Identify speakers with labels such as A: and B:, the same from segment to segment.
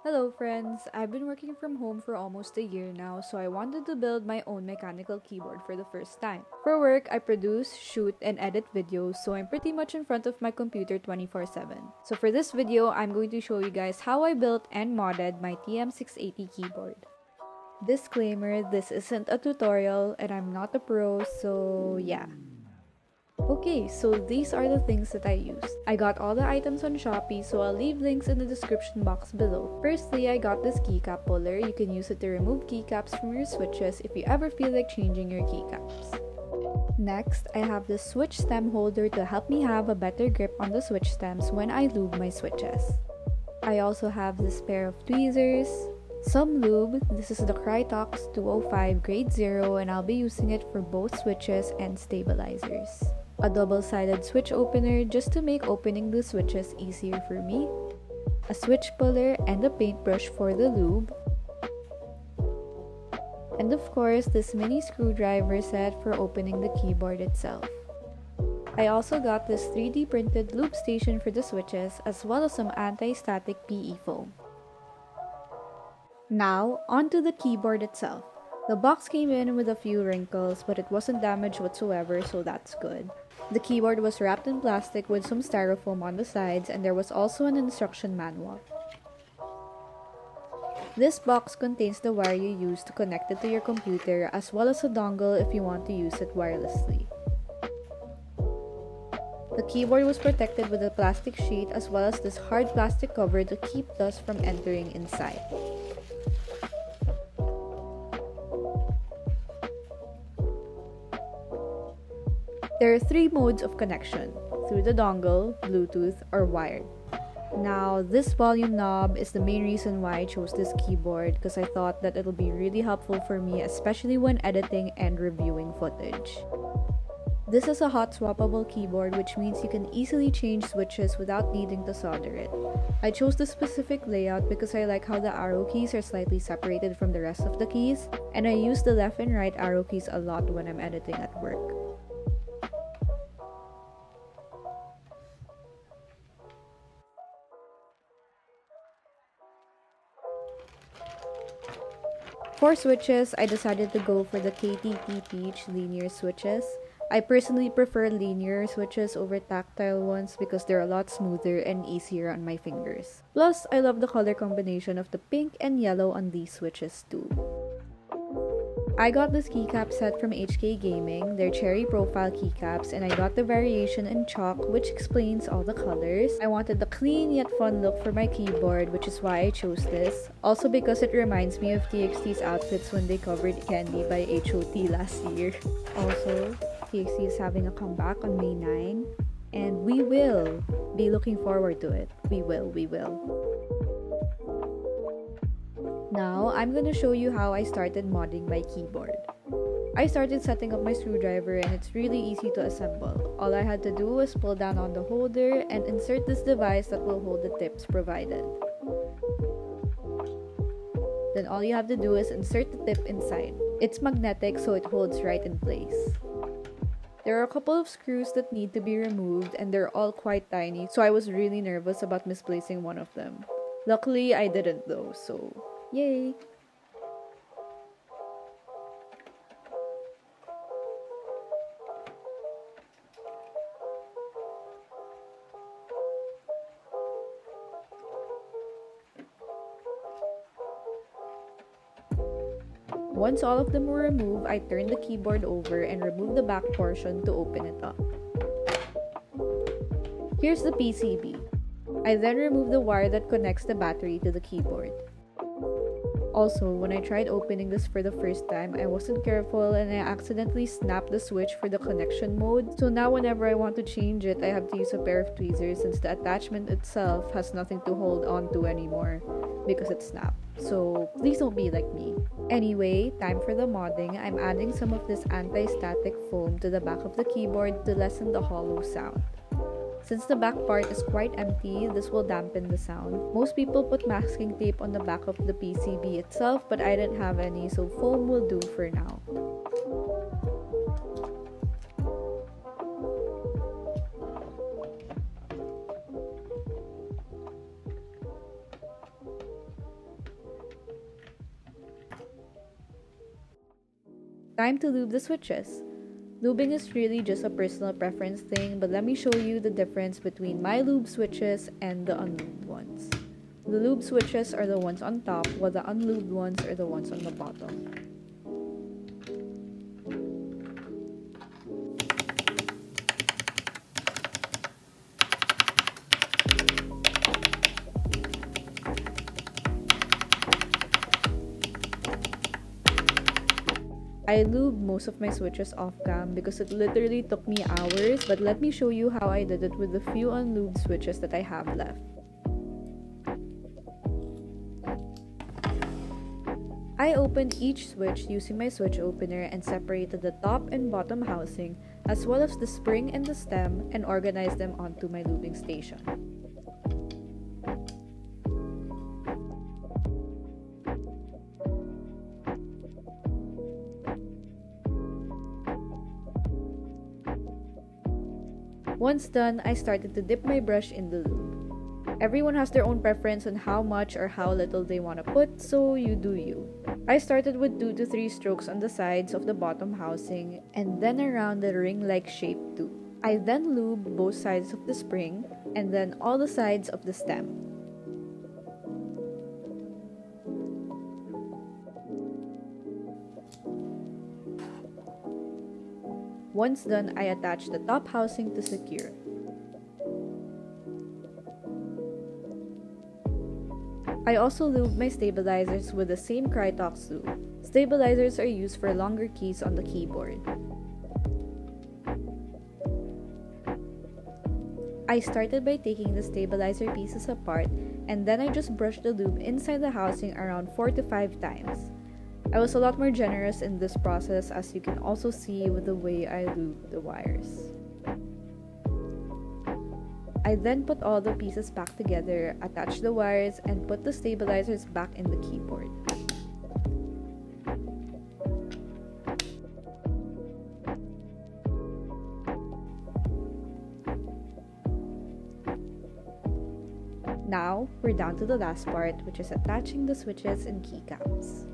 A: Hello friends, I've been working from home for almost a year now, so I wanted to build my own mechanical keyboard for the first time. For work, I produce, shoot, and edit videos, so I'm pretty much in front of my computer 24/7. So for this video, I'm going to show you guys how I built and modded my TM680 keyboard. Disclaimer, this isn't a tutorial and I'm not a pro, so yeah. Okay, so these are the things that I used. I got all the items on Shopee, so I'll leave links in the description box below. Firstly, I got this keycap puller. You can use it to remove keycaps from your switches if you ever feel like changing your keycaps. Next, I have this switch stem holder to help me have a better grip on the switch stems when I lube my switches. I also have this pair of tweezers, some lube. This is the Krytox 205 grade 0 and I'll be using it for both switches and stabilizers. A double-sided switch opener just to make opening the switches easier for me, a switch puller and a paintbrush for the lube, and of course this mini screwdriver set for opening the keyboard itself. I also got this 3D printed lube station for the switches as well as some anti-static PE foam. Now, onto the keyboard itself. The box came in with a few wrinkles, but it wasn't damaged whatsoever, so that's good. The keyboard was wrapped in plastic with some styrofoam on the sides, and there was also an instruction manual. This box contains the wire you use to connect it to your computer, as well as a dongle if you want to use it wirelessly. The keyboard was protected with a plastic sheet as well as this hard plastic cover to keep dust from entering inside. There are 3 modes of connection: through the dongle, Bluetooth, or wired. Now, this volume knob is the main reason why I chose this keyboard because I thought that it'll be really helpful for me, especially when editing and reviewing footage. This is a hot swappable keyboard, which means you can easily change switches without needing to solder it. I chose the specific layout because I like how the arrow keys are slightly separated from the rest of the keys, and I use the left and right arrow keys a lot when I'm editing at work. For switches, I decided to go for the KTTH linear switches. I personally prefer linear switches over tactile ones because they're a lot smoother and easier on my fingers. Plus, I love the color combination of the pink and yellow on these switches too. I got this keycap set from HK Gaming, their cherry profile keycaps, and I got the variation in chalk, which explains all the colors. I wanted the clean yet fun look for my keyboard, which is why I chose this. Also because it reminds me of TXT's outfits when they covered Candy by HOT last year. Also, TXT is having a comeback on May 9, and we will be looking forward to it. We will. Now, I'm gonna show you how I started modding my keyboard. I started setting up my screwdriver and it's really easy to assemble. All I had to do was pull down on the holder and insert this device that will hold the tips provided. Then all you have to do is insert the tip inside. It's magnetic, so it holds right in place. There are a couple of screws that need to be removed and they're all quite tiny, so I was really nervous about misplacing one of them. Luckily, I didn't though, so yay! Once all of them were removed, I turned the keyboard over and removed the back portion to open it up. Here's the PCB. I then removed the wire that connects the battery to the keyboard. Also, when I tried opening this for the first time, I wasn't careful and I accidentally snapped the switch for the connection mode. So now whenever I want to change it, I have to use a pair of tweezers since the attachment itself has nothing to hold on to anymore because it snapped. So please don't be like me. Anyway, time for the modding. I'm adding some of this anti-static foam to the back of the keyboard to lessen the hollow sound. Since the back part is quite empty, this will dampen the sound. Most people put masking tape on the back of the PCB itself, but I didn't have any, so foam will do for now. Time to lube the switches. Lubing is really just a personal preference thing, but let me show you the difference between my lube switches and the unlubed ones. The lube switches are the ones on top, while the unlubed ones are the ones on the bottom. I lubed most of my switches off cam because it literally took me hours, but let me show you how I did it with the few unlubed switches that I have left. I opened each switch using my switch opener and separated the top and bottom housing as well as the spring and the stem and organized them onto my lubing station. Once done, I started to dip my brush in the lube. Everyone has their own preference on how much or how little they want to put, so you do you. I started with 2 to 3 strokes on the sides of the bottom housing and then around the ring-like shape too. I then lubed both sides of the spring and then all the sides of the stem. Once done, I attached the top housing to secure. I also lubed my stabilizers with the same Krytox lube. Stabilizers are used for longer keys on the keyboard. I started by taking the stabilizer pieces apart and then I just brushed the lube inside the housing around 4 to 5 times. I was a lot more generous in this process, as you can also see with the way I lube the wires. I then put all the pieces back together, attached the wires, and put the stabilizers back in the keyboard. Now, we're down to the last part, which is attaching the switches and keycaps.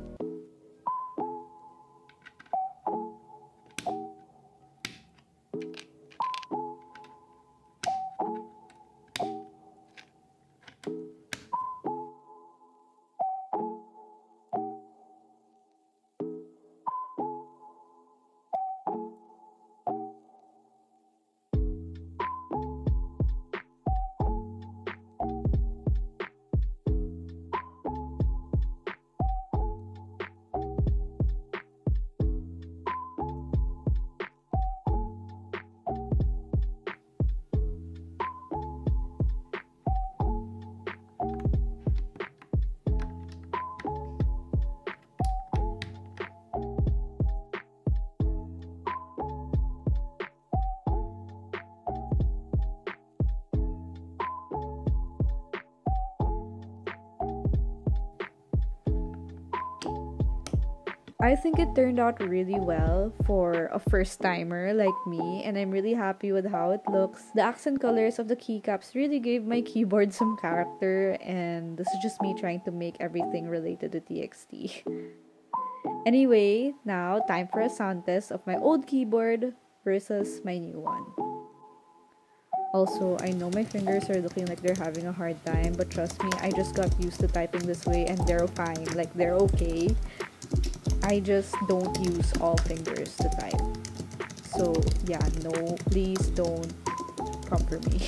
A: I think it turned out really well for a first timer like me, and I'm really happy with how it looks. The accent colors of the keycaps really gave my keyboard some character, and this is just me trying to make everything related to TXT. Anyway, now time for a sound test of my old keyboard versus my new one. Also, I know my fingers are looking like they're having a hard time, but trust me, I just got used to typing this way and they're fine, like they're okay. I just don't use all fingers to type. So yeah, no, please don't come for me.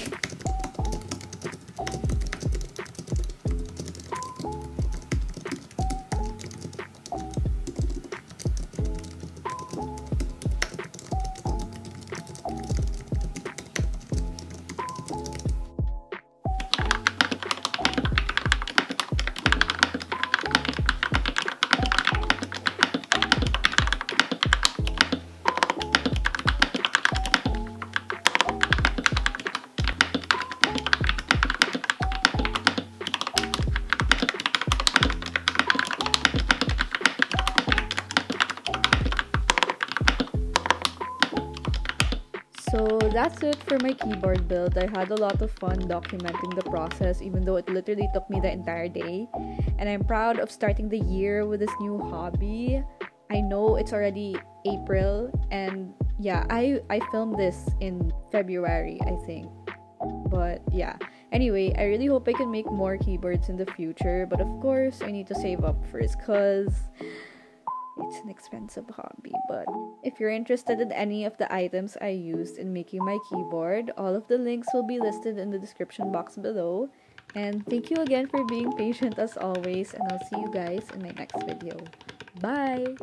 A: So that's it for my keyboard build. I had a lot of fun documenting the process, even though it literally took me the entire day. And I'm proud of starting the year with this new hobby. I know it's already April, and yeah, I filmed this in February, I think. But yeah, anyway, I really hope I can make more keyboards in the future, but of course I need to save up first because it's an expensive hobby. But if you're interested in any of the items I used in making my keyboard, all of the links will be listed in the description box below. And thank you again for being patient as always, and I'll see you guys in my next video. Bye!